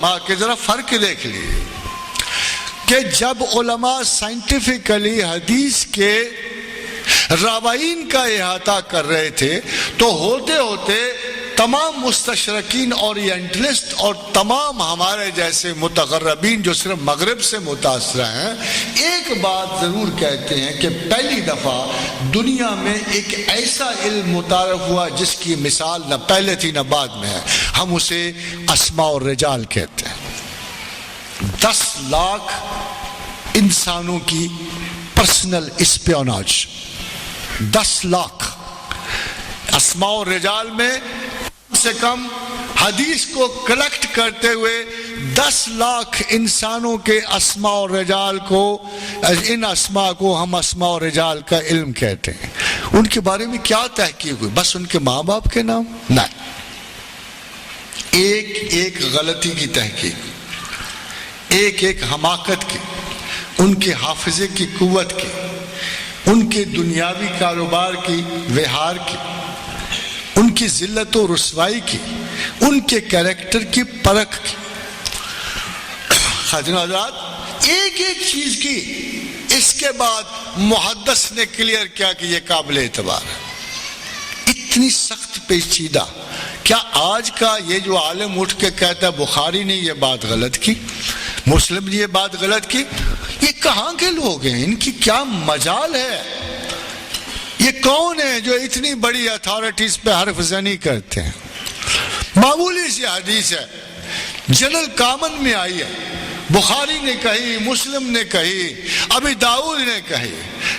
ماں کے ذرا فرق دیکھ لیے کہ جب علماء سائنٹیفکلی حدیث کے راوین کا احاطہ کر رہے تھے تو ہوتے ہوتے تمام مستشرقین اورینٹلسٹ اور تمام ہمارے جیسے متغربین جو صرف مغرب سے متاثرہ ہیں ایک بات ضرور کہتے ہیں کہ پہلی دفعہ دنیا میں ایک ایسا علم متعارف ہوا جس کی مثال نہ پہلے تھی نہ بعد میں ہے. ہم اسے اسماء الرجال کہتے ہیں. 10 لاکھ انسانوں کی پرسنل اسپیوناج. 10 لاکھ اسماء الرجال میں کم سے کم حدیث کو کلیکٹ کرتے ہوئے 10 لاکھ انسانوں کے اسماء الرجال کو, ان اسماء کو ہم اسماء الرجال کا علم کہتے ہیں. ان کے بارے میں کیا تحقیق ہوئی؟ بس ان کے ماں باپ کے نام؟ نہیں, ایک ایک غلطی کی تحقیق, ایک ایک حماقت کی, ان کے حافظے کی قوت کی, ان کے دنیاوی کاروبار کی وہار کی, ان کی ذلت و رسوائی کی, ان کے کریکٹر کی پرکھ کی. خاطر حضرات ایک ایک چیز کی. اس کے بعد محدث نے کلیئر کیا کہ یہ قابل اعتبار ہے. اتنی سخت پیچیدہ. کیا آج کا یہ جو عالم اٹھ کے کہتا ہے بخاری نے یہ بات غلط کی, مسلم نے یہ بات غلط کی, یہ کہاں کے لوگ ہیں؟ ان کی کیا مجال ہے؟ یہ کون ہے جو اتنی بڑی اتھارٹیز پہ حرف زنی کرتے ہیں؟ معمولی سی حدیث ہے, جنرل کامن میں آئی ہے. بخاری نے کہی, مسلم نے کہی, ابی داؤد نے کہی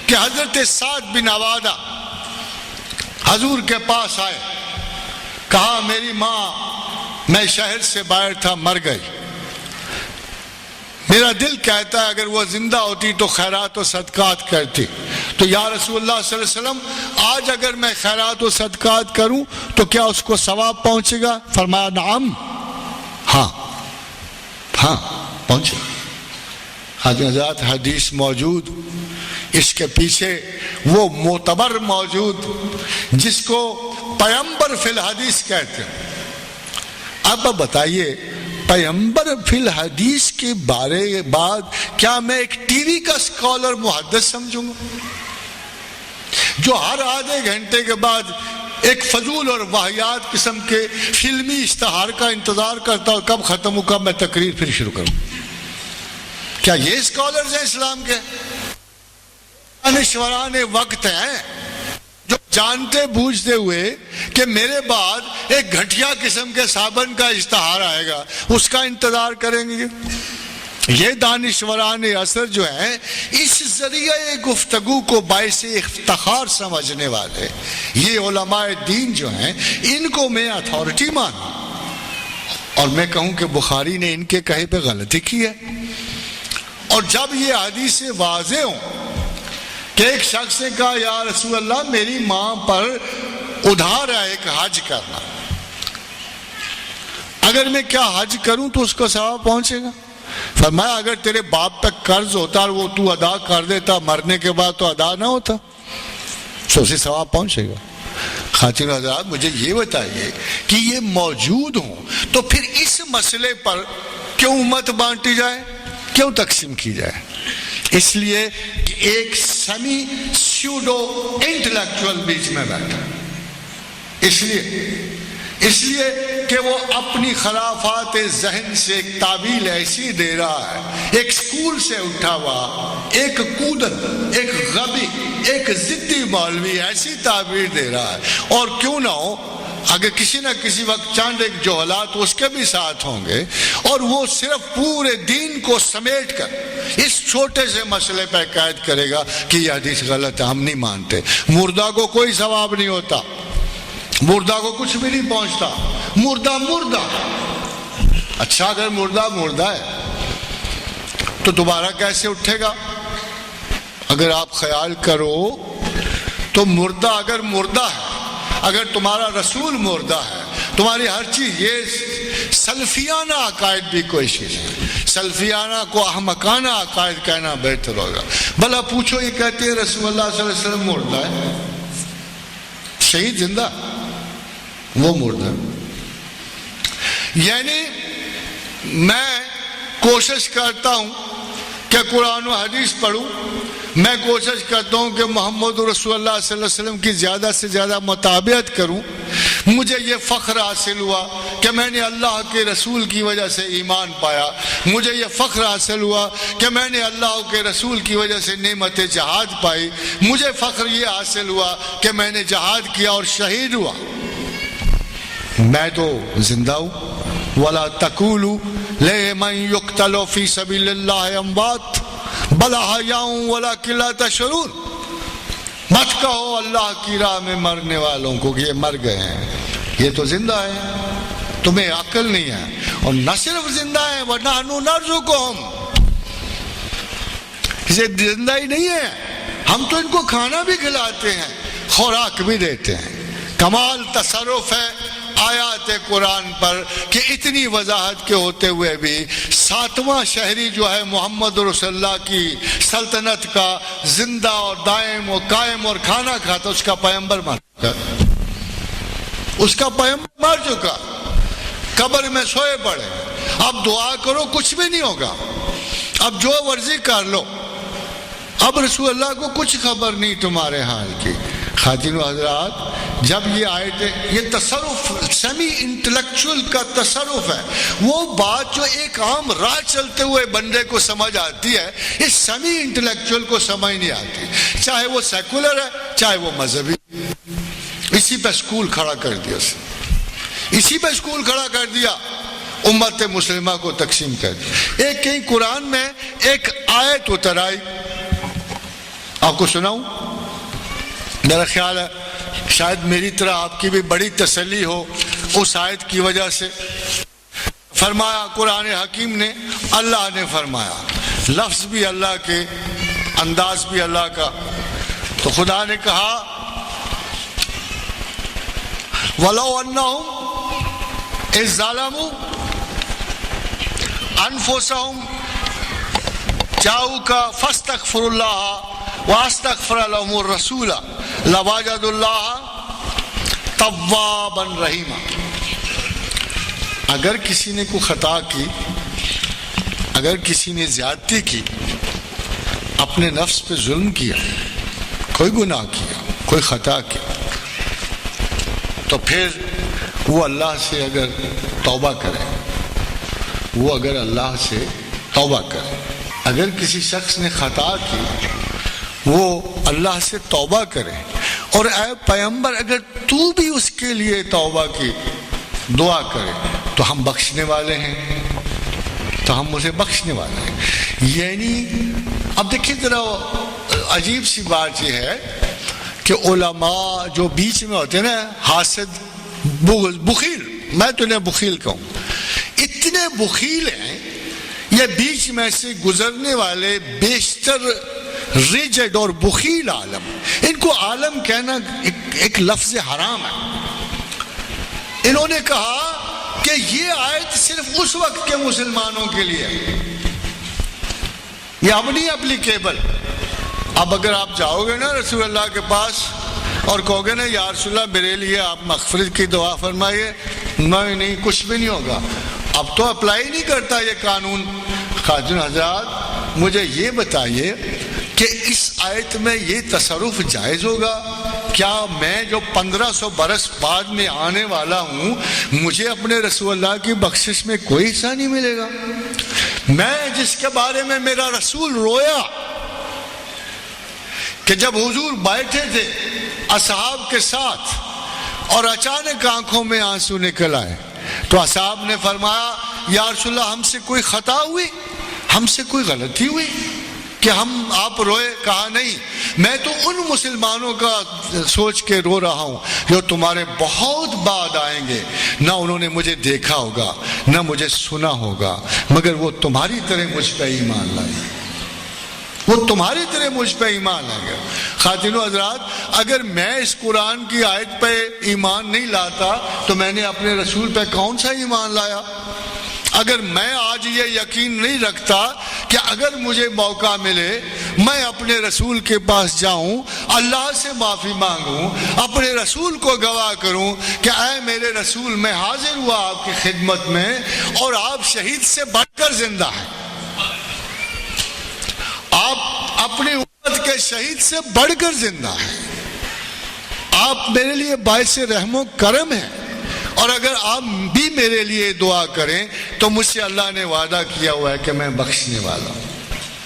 کہ حضرت سعد بن عبادہ حضور کے پاس آئے, کہا میری ماں میں شہر سے باہر تھا, مر گئی. میرا دل کہتا ہے اگر وہ زندہ ہوتی تو خیرات و صدقات کرتی. تو یا رسول اللہ صلی اللہ علیہ وسلم آج اگر میں خیرات و صدقات کروں تو کیا اس کو ثواب پہنچے گا؟ فرمایا نعم, ہاں پہنچے. حضرات حدیث موجود, اس کے پیچھے وہ معتبر موجود جس کو پیغمبر فی الحدیث کہتے ہیں. اب بتائیے پیغمبر فی الحدیث کے بارے بعد کیا میں ایک ٹی وی کا اسکالر محدث سمجھوں گا جو ہر آدھے گھنٹے کے بعد ایک فضول اور واہیات قسم کے فلمی اشتہار کا انتظار کرتا ہوں کب ختم ہو, کب میں تقریر پھر شروع کروں؟ کیا یہ اسکالرز ہیں اسلام کے؟ دانشوران وقت ہیں جو جانتے بوجھتے ہوئے کہ میرے بعد ایک گھٹیا قسم کے صابن کا اشتہار آئے گا اس کا انتظار کریں گے. یہ دانشوران اثر جو ہیں اس ذریعے گفتگو کو باعث افتخار سمجھنے والے یہ علماء دین جو ہیں ان کو میں اتھارٹی مانوں اور میں کہوں کہ بخاری نے ان کے کہے پہ غلطی کی ہے. اور جب یہ حدیث واضح ہوں کہ ایک شخص نے کہا یا رسول اللہ میری ماں پر ادھار ہے ایک حج کرنا, اگر میں کیا حج کروں تو اس کو ثواب پہنچے گا؟ فرمایا اگر تیرے باپ پہ قرض ہوتا اور وہ تو ادا کر دیتا مرنے کے بعد تو ادا نہ ہوتا تو اسے ثواب پہنچے گا. خاطر حضرات مجھے یہ بتائیے کہ یہ موجود ہوں تو پھر اس مسئلے پر کیوں امت بانٹی جائے, کیوں تقسیم کی جائے؟ اس لیے کہ ایک سیمی سیوڈو انٹلیکچوئل بیچ میں بیٹھا, اس لیے کہ وہ اپنی خرافات ذہن سے ایک تعبیل ایسی دے رہا ہے, ایک سکول سے اٹھا ہوا ایک کودن, ایک غبی, ایک ضدی مولوی ایسی تعبیر دے رہا ہے. اور کیوں نہ ہو اگر کسی نہ کسی وقت چاند ایک جوہلات اس کے بھی ساتھ ہوں گے اور وہ صرف پورے دین کو سمیٹ کر اس چھوٹے سے مسئلے پہ قید کرے گا کہ یہ حدیث غلط ہے, ہم نہیں مانتے. مردہ کو کوئی ثواب نہیں ہوتا, مردہ کو کچھ بھی نہیں پہنچتا, مردہ. اچھا اگر مردہ ہے تو دوبارہ کیسے اٹھے گا؟ اگر آپ خیال کرو تو مردہ اگر مردہ ہے, اگر تمہارا رسول مردہ ہے, تمہاری ہر چیز, یہ سلفیانہ عقائد بھی کوئی چیز ہے. سلفیانہ کو احمقانہ عقائد کہنا بہتر ہوگا. بھلا پوچھو یہ کہتے ہیں رسول اللہ صلی اللہ علیہ وسلم مردہ ہے, شہید زندہ, وہ مردہ. یعنی میں کوشش کرتا ہوں کہ قرآن و حدیث پڑھوں، میں کوشش کرتا ہوں کہ محمد رسول اللہ صلی اللہ علیہ وسلم کی زیادہ سے زیادہ مطابقت کروں۔ مجھے یہ فخر حاصل ہوا کہ میں نے اللہ کے رسول کی وجہ سے ایمان پایا، مجھے یہ فخر حاصل ہوا کہ میں نے اللہ کے رسول کی وجہ سے نعمت جہاد پائی، مجھے فخر یہ حاصل ہوا کہ میں نے جہاد کیا اور شہید ہوا۔ میں تو زندہ ہوں۔ وَلَا تَقُولُوا لِمَن يُقْتَلُ فِي سَبِيلِ اللَّهِ أَمْوَاتٌ بَلْ أَحْيَاءٌ وَلَٰكِن لَّا تَشْعُرُونَ۔ مت کہو اللہ کی راہ میں مرنے والوں کو کہ یہ مر گئے ہیں، یہ تو زندہ ہیں، تمہیں عقل نہیں ہے۔ اور نہ صرف زندہ ہیں، وَنَحْنُ نَرْزُقُهُمْ، یہ زندہ ہی نہیں ہے، ہم تو ان کو کھانا بھی کھلاتے ہیں، خوراک بھی دیتے ہیں۔ کمال تصرف ہے آیات قرآن پر کہ اتنی وضاحت کے ہوتے ہوئے بھی ساتواں شہری جو ہے محمد رسول اللہ کی سلطنت کا زندہ اور دائم اور قائم اور کھانا کھاتا، اس کا پیغمبر مر چکا، اس کا پیغمبر مر چکا، قبر میں سوئے پڑے۔ اب دعا کرو کچھ بھی نہیں ہوگا، اب جو ورزی کر لو، اب رسول اللہ کو کچھ خبر نہیں تمہارے حال کی۔ خاتین و حضرات، جب یہ آیت، یہ تصرف سیمی انٹلیکچول کا تصرف ہے، وہ بات جو ایک عام راہ چلتے ہوئے بندے کو سمجھ آتی ہے، اس سیمی انٹلیکچول کو سمجھ نہیں آتی، چاہے وہ سیکولر ہے چاہے وہ مذہبی۔ اسی پہ سکول کھڑا کر دیا، اسی پہ سکول کھڑا کر دیا، امت مسلمہ کو تقسیم کر دیا۔ ایک کہیں قرآن میں ایک آیت اتر آئی، آپ کو سناؤں؟ میرا خیال ہے شاید میری طرح آپ کی بھی بڑی تسلی ہو اس آیت کی وجہ سے۔ فرمایا قرآن حکیم نے، اللہ نے فرمایا، لفظ بھی اللہ کے، انداز بھی اللہ کا۔ تو خدا نے کہا وَلَوْ أَنَّهُمْ إِذْ ظَلَمُوا أَنفُسَهُمْ جَاءُوكَ فَاسْتَغْفِرُوا اللَّهَ وَاسْتَغْفَرَ لَهُمُ الرَّسُولَ لَوَجَدُوا اللَّهَ تَوَّابًا رَحِيمًا۔ اگر کسی نے کوئی خطا کی، اگر کسی نے زیادتی کی، اپنے نفس پہ ظلم کیا، کوئی گناہ کیا، کوئی خطا کی، تو پھر وہ اللہ سے اگر توبہ کرے، وہ اگر اللہ سے توبہ کرے، اگر کسی شخص نے خطا کی وہ اللہ سے توبہ کرے، اور اے پیغمبر اگر تو بھی اس کے لیے توبہ کی دعا کرے تو ہم بخشنے والے ہیں، تو ہم اسے بخشنے والے ہیں۔ یعنی اب دیکھیں ذرا عجیب سی بات یہ ہے کہ علماء جو بیچ میں ہوتے ہیں نا، حاسد، بخیل، میں تو انہیں بخیل کہوں، اتنے بخیل ہیں، یہ بیچ میں سے گزرنے والے بیشتر ریجڈ اور بخیل عالم، ان کو عالم کہنا ایک لفظ حرام ہے۔ انہوں نے کہا کہ یہ آیت صرف اس وقت کے مسلمانوں کے لیے ہے، یہ اب نہیں اپلیکیبل۔ اب اگر آپ جاؤ گے نا رسول اللہ کے پاس اور کہو گے نا یا رسول اللہ میرے لیے آپ مغفرت کی دعا فرمائیے، نہیں کچھ بھی نہیں ہوگا، اب تو اپلائی نہیں کرتا یہ قانون۔ خاتون حضرات، مجھے یہ بتائیے کہ اس آیت میں یہ تصرف جائز ہوگا؟ کیا میں جو 1500 برس بعد میں آنے والا ہوں، مجھے اپنے رسول اللہ کی بخشش میں کوئی حصہ نہیں ملے گا؟ میں جس کے بارے میں میرا رسول رویا کہ جب حضور بیٹھے تھے اصحاب کے ساتھ اور اچانک آنکھوں میں آنسو نکل آئے، تو اصحاب نے فرمایا یا رسول اللہ ہم سے کوئی خطا ہوئی، ہم سے کوئی غلطی ہوئی کہ ہم آپ روئے؟ کہا نہیں، میں تو ان مسلمانوں کا سوچ کے رو رہا ہوں جو تمہارے بہت بعد آئیں گے، نہ انہوں نے مجھے دیکھا ہوگا نہ مجھے سنا ہوگا، مگر وہ تمہاری طرح مجھ پہ ایمان لائے، وہ تمہاری طرح مجھ پہ ایمان لائے گا۔ خاتون و حضرات، اگر میں اس قرآن کی آیت پہ ایمان نہیں لاتا تو میں نے اپنے رسول پہ کون سا ایمان لایا؟ اگر میں آج یہ یقین نہیں رکھتا کہ اگر مجھے موقع ملے میں اپنے رسول کے پاس جاؤں، اللہ سے معافی مانگوں، اپنے رسول کو گواہ کروں کہ اے میرے رسول میں حاضر ہوا آپ کی خدمت میں اور آپ شہید سے بڑھ کر زندہ ہیں، آپ اپنی امت کے شہید سے بڑھ کر زندہ ہیں، آپ میرے لیے باعث رحم و کرم ہیں، اور اگر آپ بھی میرے لیے دعا کریں تو مجھ سے اللہ نے وعدہ کیا ہوا ہے کہ میں بخشنے والا ہوں۔